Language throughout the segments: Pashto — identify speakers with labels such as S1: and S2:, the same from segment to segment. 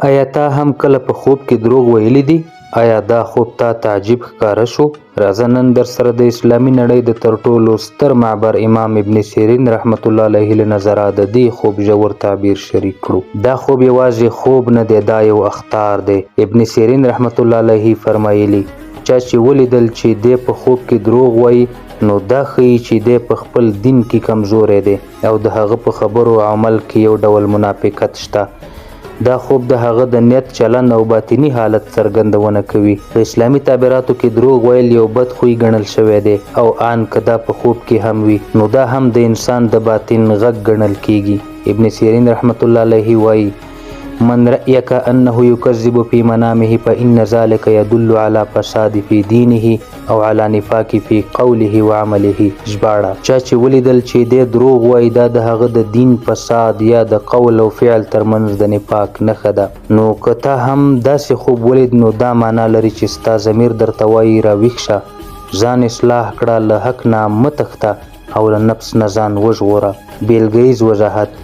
S1: آیا تا هم کله په خوب کې دروغ ویلی دي؟ آیا دا خوب تا تعجب ښکاره شو؟ راځه نن در سره د اسلامي نړۍ د تر ټولو ستر معبر امام ابن سیرین رحمت الله علیه له نظره د دې خوب ژور تعبیر شریک کړو. دا خوب یوازې خوب نه دی، دا یو اخطار دی. ابن سیرین رحمت الله علیه فرمایلی چا چې ولیدل چې دی په خوب کې دروغ وایي نو دا ښیي چې دی په خپل دین کې کمزوری دی او د هغه په خبرو او عمل کې یو ډول منافقت شته. دا خوب د هغه د نیت، چلند او باطنی حالت څرګندونه کوي. په اسلامي تعبیراتو کې دروغ ویل یو بد خوی ګڼل شوی دی او آن که دا په خوب کې هم وي نو دا هم د انسان د باطن غږ ګڼل کیږي. ابن سیرین رحمت الله علیه وایي من رأيك أنه يكذب في منامه فإن ذلك يدل على فساد في دينه او على نفاق في قوله وعمله. ژباړه: چا چې ولیدل چې دی دروغ وایي دا د هغه د دین فساد یا د قول او فعل ترمنځ د نفاق نښه ده. نو که تا هم داسې خوب ولید نو دا معنا لري چې ستا ضمیر درته وایي راویښ شه، ځان اصلاح کړه، له حق نه مه تښته او له نفس نه ځان وژغوره. بیلګیز وضاحت: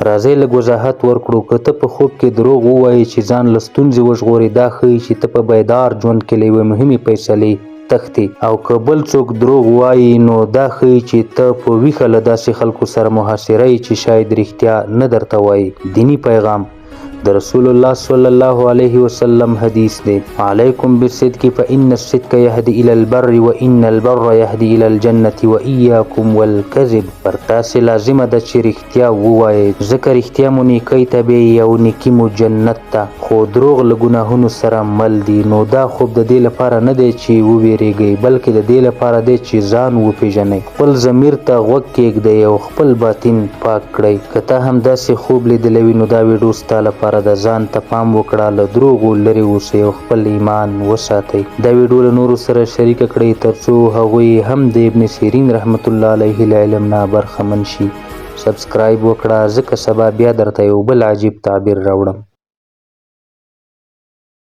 S1: راځئ لږ وضاحت ورکړو. که ته په خوب کې دروغ ووایې چې ځان له ستونزې وژغورې دا ښیي چې ته په بیدار ژوند کې له یوې مهمې فیصلې تښتې، او که بل څوک دروغ وایي نو دا ښیي چې ته په ویښه له داسې خلکو سره محاصره یې چې شاید رښتیا نه درته وایي. دینی پیغام د رسول الله صلی الله علیه وسلم حدیث دی: علیکم بالصدق فإن الصدق یهدی الی البر وإن البر یهدی الی الجنة وإیاکم والکذب. پر تاسې لازمه ده چې رښتیا ووایئ ځکه رښتیا مو نیکۍ ته بیایي او نیکي مو جنت ته، خو دروغ له ګناهونو سره مل دي. نو دا خوب د دې لپاره نه دی چې وویریږئ بلکې د دې لپاره دی چې ځان وپیژنئ، خپل ضمیر ته غوږ کیږدئ او خپل باطن پاک کړئ. که تا هم داسې خوب لیدلی وي نو دا ویډیو ستا لپاره د ځان ته پام وکړه، له دروغو لرې اوسئ او خپل ایمان وساتئ. دا ویډیو له نورو سره شریکه کړئ ترڅو هغوی هم د ابن سیرین رحمت الله علیه له علم نه برخمن شي. سبسکرایب وکړه ځکه سبا بیا درته یو بل عجیب تعبیر راوړم.